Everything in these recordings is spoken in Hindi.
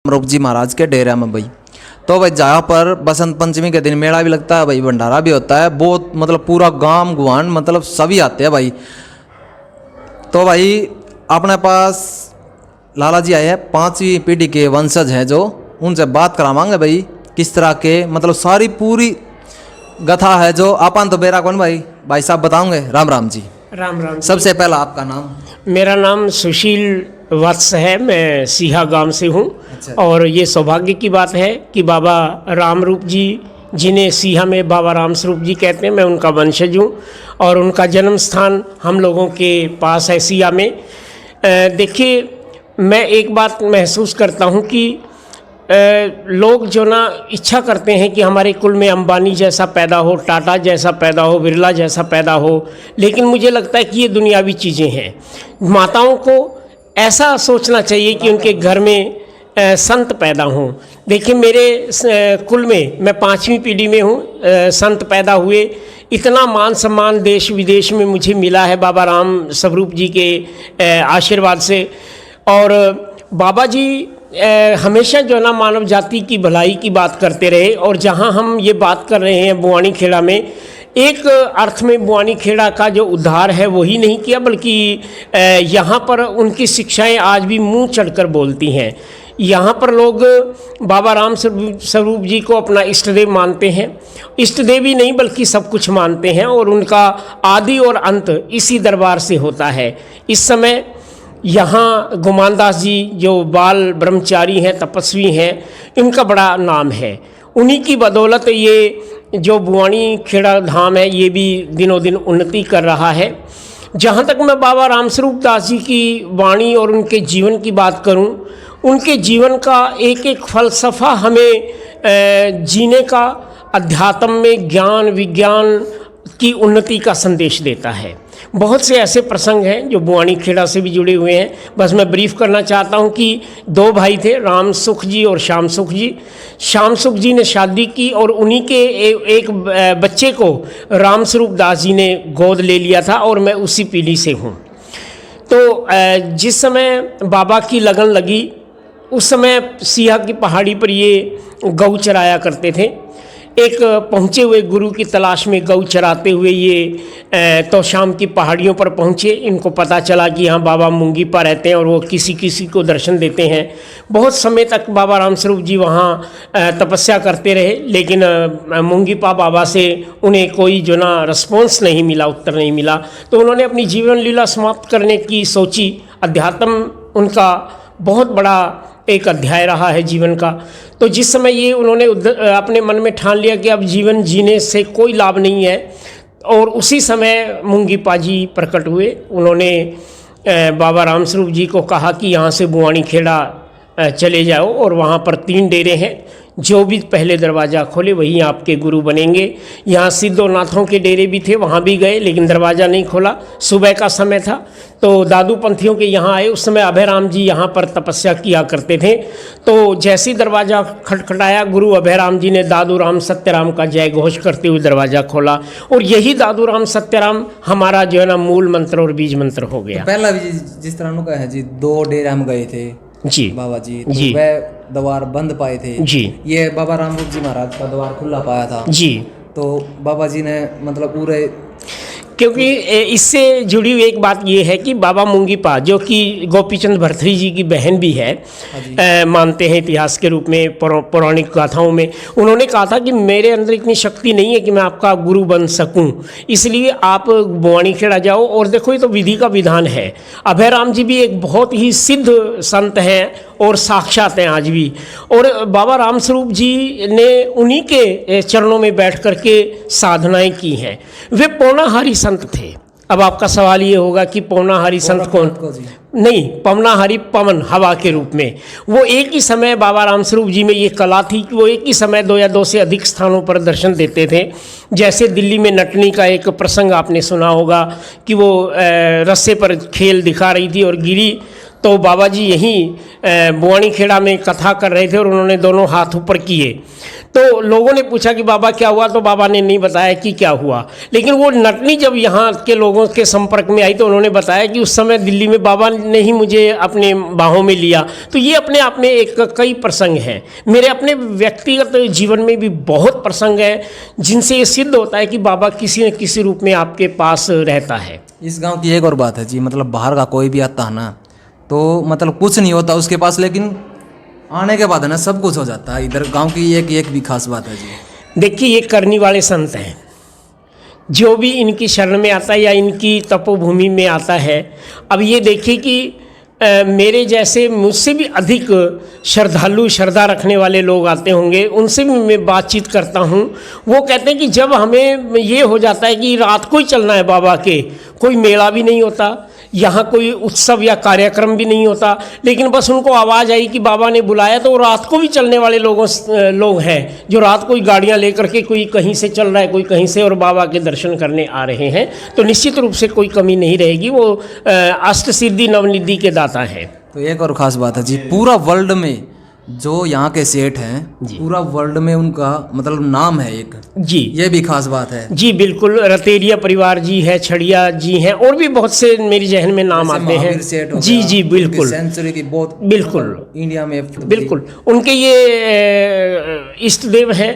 रूप जी महाराज के डेरे में भाई। तो भाई जहाँ पर बसंत पंचमी के दिन मेला भी लगता है भाई, भंडारा भी होता है, बहुत मतलब पूरा गांव गुआन मतलब सभी आते हैं भाई। तो भाई अपने पास लाला जी आए हैं, 5वीं पीढ़ी के वंशज हैं, जो उनसे बात करावांगे भाई किस तरह के मतलब सारी पूरी गथा है जो अपन तो बेरा कौन भाई साहब बताओगे। राम राम जी। राम राम। सबसे पहला आपका नाम? मेरा नाम सुशील वत्स है, मैं सीहा गांव से हूँ। अच्छा। और ये सौभाग्य की बात है कि बाबा राम रूप जी, जिन्हें सीहा में बाबा राम स्वरूप जी कहते हैं, मैं उनका वंशज हूँ और उनका जन्म स्थान हम लोगों के पास है सीहा में। देखिए, मैं एक बात महसूस करता हूँ कि लोग जो ना इच्छा करते हैं कि हमारे कुल में अंबानी जैसा पैदा हो, टाटा जैसा पैदा हो, बिरला जैसा पैदा हो, लेकिन मुझे लगता है कि ये दुनियावी चीज़ें हैं। माताओं को ऐसा सोचना चाहिए कि उनके घर में संत पैदा हों। देखिए, मेरे कुल में मैं 5वीं पीढ़ी में हूँ, संत पैदा हुए। इतना मान सम्मान देश विदेश में मुझे मिला है बाबा राम स्वरूप जी के आशीर्वाद से। और बाबा जी हमेशा जो ना मानव जाति की भलाई की बात करते रहे। और जहाँ हम ये बात कर रहे हैं बुआनी खेड़ा में, एक अर्थ में बुआनी खेड़ा का जो उद्धार है वही नहीं किया, बल्कि यहाँ पर उनकी शिक्षाएं आज भी मुंह चढ़कर बोलती हैं। यहाँ पर लोग बाबा राम स्वरूप जी को अपना इष्टदेव मानते हैं। इष्टदेव ही नहीं बल्कि सब कुछ मानते हैं, और उनका आदि और अंत इसी दरबार से होता है। इस समय यहाँ गुमानदास जी जो बाल ब्रह्मचारी हैं, तपस्वी हैं, इनका बड़ा नाम है। उन्हीं की बदौलत ये जो बुआनी खेड़ा धाम है ये भी दिनों दिन उन्नति कर रहा है। जहाँ तक मैं बाबा रामस्वरूप दास जी की वाणी और उनके जीवन की बात करूँ, उनके जीवन का एक एक फलसफा हमें जीने का, अध्यात्म में ज्ञान विज्ञान की उन्नति का संदेश देता है। बहुत से ऐसे प्रसंग हैं जो बुआनी खेड़ा से भी जुड़े हुए हैं। बस मैं ब्रीफ करना चाहता हूं कि 2 भाई थे, राम सुख जी और श्याम सुख जी। श्याम सुख जी ने शादी की और उन्हीं के एक बच्चे को राम स्वरूप दास जी ने गोद ले लिया था, और मैं उसी पीढ़ी से हूँ। तो जिस समय बाबा की लगन लगी, उस समय सीहा की पहाड़ी पर ये गऊ चराया करते थे। एक पहुँचे हुए गुरु की तलाश में गऊ चराते हुए ये तो शाम की पहाड़ियों पर पहुँचे। इनको पता चला कि यहाँ बाबा मुंगीपा रहते हैं और वो किसी किसी को दर्शन देते हैं। बहुत समय तक बाबा रामस्वरूप जी वहाँ तपस्या करते रहे, लेकिन मुंगीपा बाबा से उन्हें कोई जो ना रिस्पॉन्स नहीं मिला, उत्तर नहीं मिला। तो उन्होंने अपनी जीवन लीला समाप्त करने की सोची। अध्यात्म उनका बहुत बड़ा एक अध्याय रहा है जीवन का। तो जिस समय ये उन्होंने अपने मन में ठान लिया कि अब जीवन जीने से कोई लाभ नहीं है, और उसी समय मुंगीपा जी प्रकट हुए। उन्होंने बाबा रामस्वरूप जी को कहा कि यहाँ से बुआनी खेड़ा चले जाओ, और वहाँ पर 3 डेरे हैं, जो भी पहले दरवाज़ा खोले वही आपके गुरु बनेंगे। यहाँ सिद्धोनाथों के डेरे भी थे, वहाँ भी गए, लेकिन दरवाज़ा नहीं खोला। सुबह का समय था तो दादू पंथियों के यहाँ आए। उस समय अभय राम जी यहाँ पर तपस्या किया करते थे। तो जैसे ही दरवाज़ा खटखटाया, गुरु अभय राम जी ने दादू राम सत्यराम का जय घोष करते हुए दरवाज़ा खोला, और यही दादू राम सत्यराम हमारा जो है ना मूल मंत्र और बीज मंत्र हो गया। पहला भी जिस तरह का है जी, 2 डेरे हम गए थे जी बाबा जी, जी, तो वह द्वार बंद पाए थे जी, ये बाबा राम रूप जी महाराज का द्वार खुला पाया था जी। तो बाबा जी ने मतलब पूरे, क्योंकि इससे जुड़ी हुई एक बात ये है कि बाबा मुंगीपा, जो कि गोपीचंद भरथरी जी की बहन भी है, मानते हैं इतिहास के रूप में, पौराणिक गाथाओं में, उन्होंने कहा था कि मेरे अंदर इतनी शक्ति नहीं है कि मैं आपका गुरु बन सकूं, इसलिए आप बुआनी खेड़ा जाओ। और देखो, ये तो विधि का विधान है। अभय राम जी भी एक बहुत ही सिद्ध संत हैं और साक्षात हैं आज भी। और बाबा रामस्वरूप जी ने उन्हीं के चरणों में बैठ करके साधनाएं की हैं। वे पौनाहारी संत थे। अब आपका सवाल ये होगा कि पवनाहारी संत कौन? नहीं, पवनाहारी पवन, हवा के रूप में। वो एक ही समय बाबा रामस्वरूप जी में ये कला थी कि वो एक ही समय 2 या 2 से अधिक स्थानों पर दर्शन देते थे। जैसे दिल्ली में नटनी का एक प्रसंग आपने सुना होगा कि वो रस्से पर खेल दिखा रही थी और गिरी, तो बाबा जी यहीं बुआनी खेड़ा में कथा कर रहे थे और उन्होंने दोनों हाथ ऊपर किए। तो लोगों ने पूछा कि बाबा क्या हुआ, तो बाबा ने नहीं बताया कि क्या हुआ। लेकिन वो नटनी जब यहाँ के लोगों के संपर्क में आई तो उन्होंने बताया कि उस समय दिल्ली में बाबा ने ही मुझे अपने बाहों में लिया। तो ये अपने आप में एक कई प्रसंग हैं। मेरे अपने व्यक्तिगत जीवन में भी बहुत प्रसंग हैं जिनसे ये सिद्ध होता है कि बाबा किसी न किसी रूप में आपके पास रहता है। इस गांव की एक और बात है जी, मतलब बाहर का कोई भी आता है ना तो मतलब कुछ नहीं होता उसके पास, लेकिन आने के बाद है ना सब कुछ हो जाता है। इधर गांव की एक भी खास बात है जी। देखिए ये करनी वाले संत हैं, जो भी इनकी शरण में आता है या इनकी तपोभूमि में आता है। अब ये देखिए कि मेरे जैसे मुझसे भी अधिक श्रद्धालु श्रद्धा रखने वाले लोग आते होंगे, उनसे भी मैं बातचीत करता हूँ। वो कहते हैं कि जब हमें ये हो जाता है कि रात को ही चलना है बाबा के, कोई मेला भी नहीं होता, यहाँ कोई उत्सव या कार्यक्रम भी नहीं होता, लेकिन बस उनको आवाज़ आई कि बाबा ने बुलाया, तो रात को भी चलने वाले लोग हैं जो रात को ही गाड़ियाँ लेकर के कोई कहीं से चल रहा है, कोई कहीं से, और बाबा के दर्शन करने आ रहे हैं। तो निश्चित रूप से कोई कमी नहीं रहेगी। वो अष्ट सिद्धि नवनिधि के दाता हैं। तो एक और ख़ास बात है जी, पूरा वर्ल्ड में जो यहाँ के सेठ हैं पूरा वर्ल्ड में उनका मतलब नाम है एक जी, ये भी खास बात है जी बिल्कुल। रतेरिया परिवार जी है, छड़िया जी हैं, और भी बहुत से मेरी जहन में नाम आते हैं। जी जी बिल्कुल, सेंचुरी की बहुत बिल्कुल इंडिया में बिल्कुल। उनके ये इष्ट देव हैं,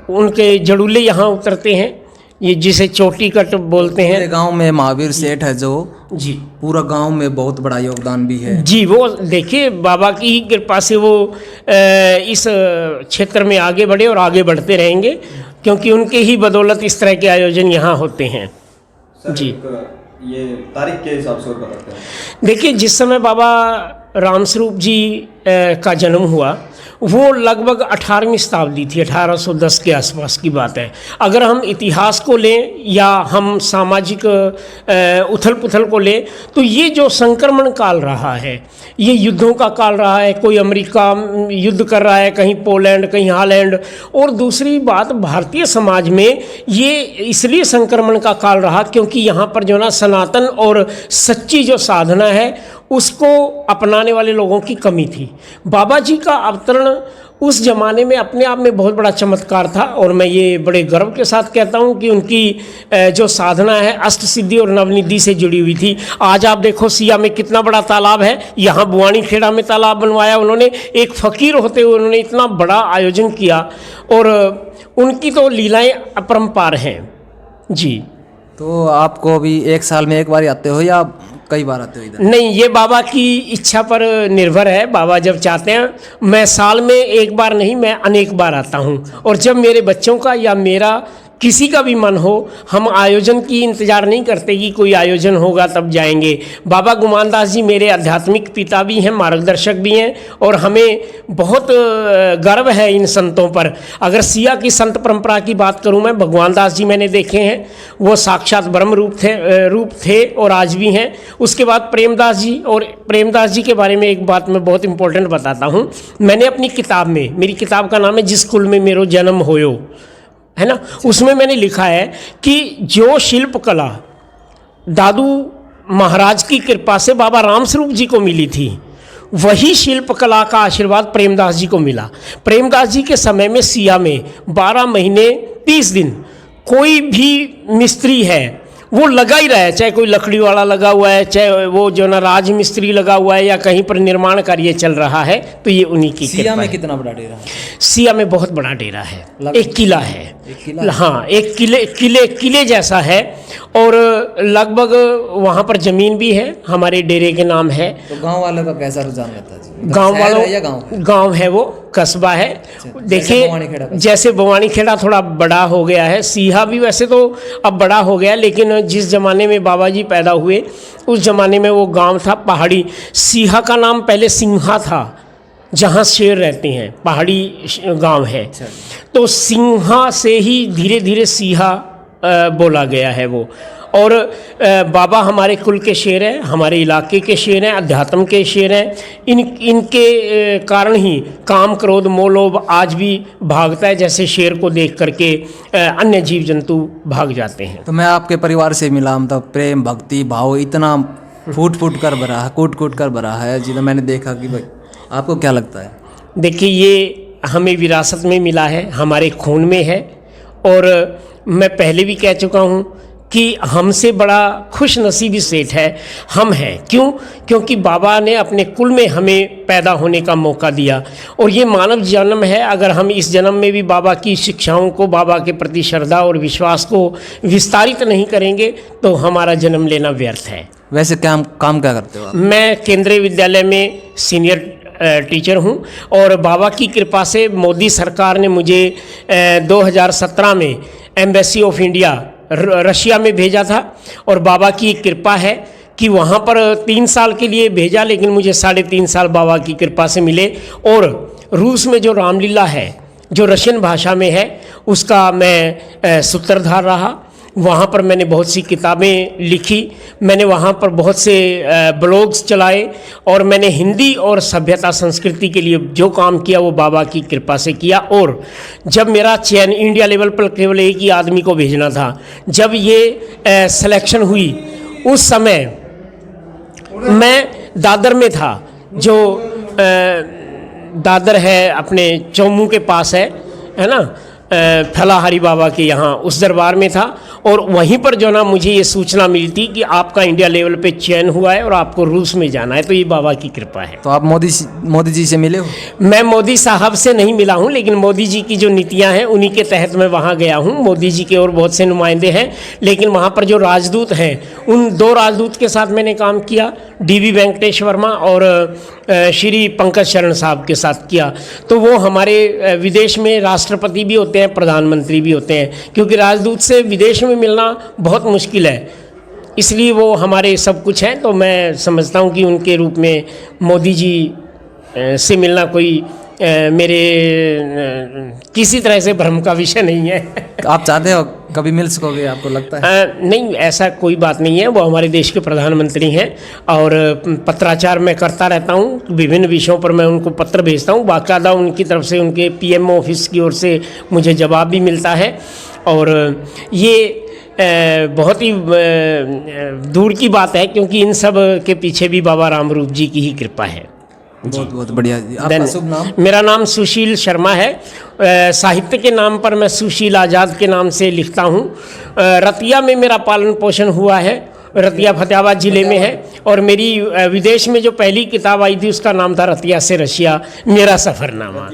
उनके जड़ूले यहाँ उतरते हैं, ये जिसे चोटी कट बोलते हैं। मेरे गांव में महावीर सेठ है जो जी पूरा गांव में बहुत बड़ा योगदान भी है जी। वो देखिए बाबा की ही कृपा से वो इस क्षेत्र में आगे बढ़े और आगे बढ़ते रहेंगे, क्योंकि उनके ही बदौलत इस तरह के आयोजन यहाँ होते हैं। जी ये तारीख के हिसाब से और बताते हैं। देखिए जिस समय बाबा रामस्वरूप जी का जन्म हुआ वो लगभग 18वीं शताब्दी थी, 1810 के आसपास की बात है। अगर हम इतिहास को लें या हम सामाजिक उथल पुथल को लें तो ये जो संक्रमण काल रहा है, ये युद्धों का काल रहा है। कोई अमेरिका युद्ध कर रहा है, कहीं पोलैंड, कहीं हॉलैंड। और दूसरी बात, भारतीय समाज में ये इसलिए संक्रमण का काल रहा क्योंकि यहाँ पर जो ना सनातन और सच्ची जो साधना है उसको अपनाने वाले लोगों की कमी थी। बाबा जी का अवतरण उस ज़माने में अपने आप में बहुत बड़ा चमत्कार था, और मैं ये बड़े गर्व के साथ कहता हूँ कि उनकी जो साधना है अष्ट सिद्धि और नवनिधि से जुड़ी हुई थी। आज आप देखो सिया में कितना बड़ा तालाब है, यहाँ बुआनी खेड़ा में तालाब बनवाया उन्होंने। एक फ़कीर होते हुए उन्होंने इतना बड़ा आयोजन किया, और उनकी तो लीलाएँ अपरंपार हैं जी। तो आपको भी एक साल में एक बार आते हो या कई बार आते हो इधर? नहीं, ये बाबा की इच्छा पर निर्भर है। बाबा जब चाहते हैं, मैं साल में एक बार नहीं, मैं अनेक बार आता हूँ। और जब मेरे बच्चों का या मेरा किसी का भी मन हो, हम आयोजन की इंतज़ार नहीं करते कि कोई आयोजन होगा तब जाएंगे। बाबा गुमान दास जी मेरे आध्यात्मिक पिता भी हैं, मार्गदर्शक भी हैं, और हमें बहुत गर्व है इन संतों पर। अगर सिया की संत परंपरा की बात करूं मैं, भगवान दास जी मैंने देखे हैं, वो साक्षात ब्रह्म रूप थे और आज भी हैं। उसके बाद प्रेमदास जी, और प्रेमदास जी के बारे में एक बात मैं बहुत इंपॉर्टेंट बताता हूँ। मैंने अपनी किताब में, मेरी किताब का नाम है जिस कुल में मेरो जन्म होयो, है ना, उसमें मैंने लिखा है कि जो शिल्प कला दादू महाराज की कृपा से बाबा रामस्वरूप जी को मिली थी, वही शिल्प कला का आशीर्वाद प्रेमदास जी को मिला। प्रेमदास जी के समय में सिया में 12 महीने 30 दिन कोई भी मिस्त्री है वो लगा ही रहा है, चाहे कोई लकड़ी वाला लगा हुआ है, चाहे वो जो ना राज मिस्त्री लगा हुआ है, या कहीं पर निर्माण कार्य चल रहा है, तो ये उन्हीं की सिया में कितना बड़ा डेरा है? सिया में बहुत बड़ा डेरा है, एक किला है। एक किला? हाँ, एक किले जैसा है, और लगभग वहाँ पर ज़मीन भी है, हमारे डेरे के नाम है। तो गांव वालों का कैसा रुझान रहता है जी? गांव वालों, या गांव है, वो कस्बा है। देखिए जैसे बवानी खेड़ा थोड़ा बड़ा हो गया है, सीहा भी वैसे तो अब बड़ा हो गया, लेकिन जिस ज़माने में बाबा जी पैदा हुए उस ज़माने में वो गांव था पहाड़ी। सीहा का नाम पहले सिंहा था, जहाँ शेर रहते हैं, पहाड़ी गांव है। तो सिंहा से ही धीरे धीरे सीहा बोला गया है वो। और बाबा हमारे कुल के शेर हैं, हमारे इलाके के शेर हैं, अध्यात्म के शेर हैं। इनके कारण ही काम क्रोध मोह लोभ आज भी भागता है, जैसे शेर को देख करके अन्य जीव जंतु भाग जाते हैं। तो मैं आपके परिवार से मिला, मतलब प्रेम भक्ति भाव इतना फूट फूट कर भरा है, कूट कूट कर भरा है जितना मैंने देखा कि भाई आपको क्या लगता है? देखिए, ये हमें विरासत में मिला है, हमारे खून में है। और मैं पहले भी कह चुका हूँ कि हमसे बड़ा खुश नसीबी सेठ है हम हैं। क्यों? क्योंकि बाबा ने अपने कुल में हमें पैदा होने का मौका दिया, और ये मानव जन्म है। अगर हम इस जन्म में भी बाबा की शिक्षाओं को, बाबा के प्रति श्रद्धा और विश्वास को विस्तारित नहीं करेंगे तो हमारा जन्म लेना व्यर्थ है। वैसे काम क्या करते हो आप? मैं केंद्रीय विद्यालय में सीनियर टीचर हूं, और बाबा की कृपा से मोदी सरकार ने मुझे 2017 में एम्बेसी ऑफ इंडिया रशिया में भेजा था। और बाबा की कृपा है कि वहाँ पर 3 साल के लिए भेजा, लेकिन मुझे 3.5 साल बाबा की कृपा से मिले। और रूस में जो रामलीला है, जो रशियन भाषा में है, उसका मैं सूत्रधार रहा। वहाँ पर मैंने बहुत सी किताबें लिखी, मैंने वहाँ पर बहुत से ब्लॉग्स चलाए, और मैंने हिंदी और सभ्यता संस्कृति के लिए जो काम किया वो बाबा की कृपा से किया। और जब मेरा चयन इंडिया लेवल पर केवल एक ही आदमी को भेजना था, जब ये सिलेक्शन हुई उस समय मैं दादर में था, जो दादर है अपने चौमू के पास है ना, फलाहारी बाबा के यहाँ, उस दरबार में था। और वहीं पर जो ना मुझे ये सूचना मिलती कि आपका इंडिया लेवल पे चयन हुआ है और आपको रूस में जाना है, तो ये बाबा की कृपा है। तो आप मोदी जी से मिले हो? मैं मोदी साहब से नहीं मिला हूँ, लेकिन मोदी जी की जो नीतियाँ हैं उन्हीं के तहत मैं वहाँ गया हूँ। मोदी जी के और बहुत से नुमाइंदे हैं, लेकिन वहाँ पर जो राजदूत हैं, उन 2 राजदूत के साथ मैंने काम किया, DV वेंकटेश वर्मा और श्री पंकज शरण साहब के साथ किया। तो वो हमारे विदेश में राष्ट्रपति भी होते हैं, प्रधानमंत्री भी होते हैं, क्योंकि राजदूत से विदेश में मिलना बहुत मुश्किल है, इसलिए वो हमारे सब कुछ हैं। तो मैं समझता हूँ कि उनके रूप में मोदी जी से मिलना कोई मेरे किसी तरह से भ्रम का विषय नहीं है। आप चाहते हो कभी मिल सकोगे, आपको लगता है? नहीं, ऐसा कोई बात नहीं है। वो हमारे देश के प्रधानमंत्री हैं, और पत्राचार मैं करता रहता हूँ, विभिन्न विषयों पर मैं उनको पत्र भेजता हूँ। बाकायदा उनकी तरफ से, उनके PM ऑफिस की ओर से मुझे जवाब भी मिलता है। और ये बहुत ही दूर की बात है, क्योंकि इन सब के पीछे भी बाबा रामरूप जी की ही कृपा है। बहुत बहुत बढ़िया जी। आपका शुभ नाम? मेरा नाम सुशील शर्मा है। साहित्य के नाम पर मैं सुशील आज़ाद के नाम से लिखता हूँ। रतिया में मेरा पालन पोषण हुआ है, रतिया फतेहाबाद ज़िले में है। और मेरी विदेश में जो पहली किताब आई थी उसका नाम था रतिया से रशिया मेरा सफ़रनामा।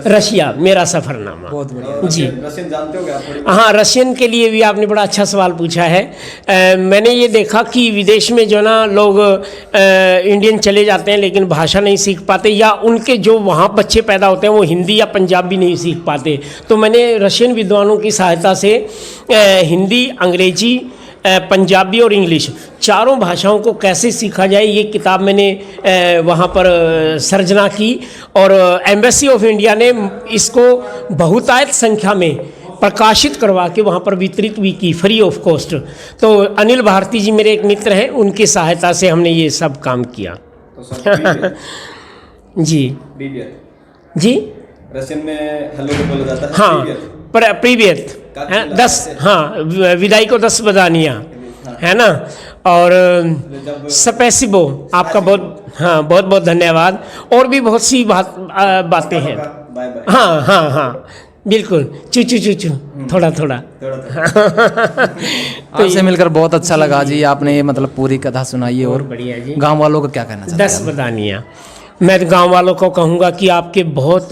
रशिया मेरा सफ़रनामा। बहुत बढ़िया जी। रशियन जानते हो क्या आप थोड़ी? हाँ, रशियन के लिए भी आपने बड़ा अच्छा सवाल पूछा है। मैंने ये देखा कि विदेश में जो ना लोग इंडियन चले जाते हैं लेकिन भाषा नहीं सीख पाते, या उनके जो वहाँ बच्चे पैदा होते हैं वो हिंदी या पंजाबी नहीं सीख पाते। तो मैंने रशियन विद्वानों की सहायता से हिंदी, अंग्रेजी, पंजाबी और इंग्लिश चारों भाषाओं को कैसे सीखा जाए, ये किताब मैंने वहाँ पर सर्जना की। और एम्बेसी ऑफ इंडिया ने इसको बहुतायत संख्या में प्रकाशित करवा के वहाँ पर वितरित भी की, फ्री ऑफ कॉस्ट। तो अनिल भारती जी मेरे एक मित्र हैं, उनकी सहायता से हमने ये सब काम किया। तो सर जी जी, रशियन में हेलो को बोला जाता है। हाँ, पर प्रीवियत 10, हाँ, विदाई को 10 बदानियाँ, है ना। और स्पेसिबो, आपका बहुत, हाँ, बहुत बहुत धन्यवाद। और भी बहुत सी बातें हैं। Bye bye. हाँ हाँ हाँ, बिल्कुल, चूचू चूचू, थोड़ा थोड़ा। आपसे मिलकर बहुत अच्छा लगा जी। आपने मतलब पूरी कथा सुनाई है। और बढ़िया जी। गांव वालों को क्या कहना चाहते हैं? 10 बदानियाँ। मैं गांव वालों को कहूँगा कि आपके बहुत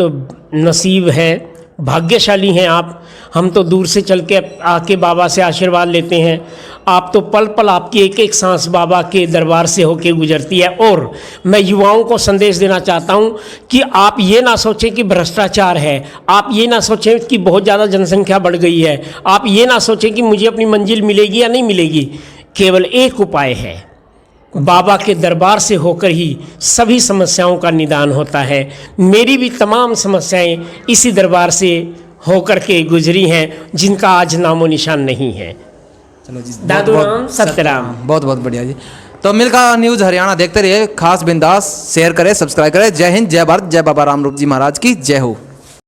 नसीब है, भाग्यशाली हैं आप। हम तो दूर से चल के आके बाबा से आशीर्वाद लेते हैं। आप तो पल पल, आपकी एक एक सांस बाबा के दरबार से होके गुजरती है। और मैं युवाओं को संदेश देना चाहता हूँ कि आप ये ना सोचें कि भ्रष्टाचार है, आप ये ना सोचें कि बहुत ज़्यादा जनसंख्या बढ़ गई है, आप ये ना सोचें कि मुझे अपनी मंजिल मिलेगी या नहीं मिलेगी। केवल एक उपाय है, बाबा के दरबार से होकर ही सभी समस्याओं का निदान होता है। मेरी भी तमाम समस्याएं इसी दरबार से होकर के गुजरी हैं, जिनका आज नामो निशान नहीं है। चलो जी, दादू राम सत्यराम। बहुत बहुत बढ़िया जी। तो मिल्खा न्यूज़ हरियाणा देखते रहिए, खास बिंदास शेयर करें, सब्सक्राइब करें। जय हिंद, जय भारत, जय बाबा रामरूप जी महाराज की जय हो।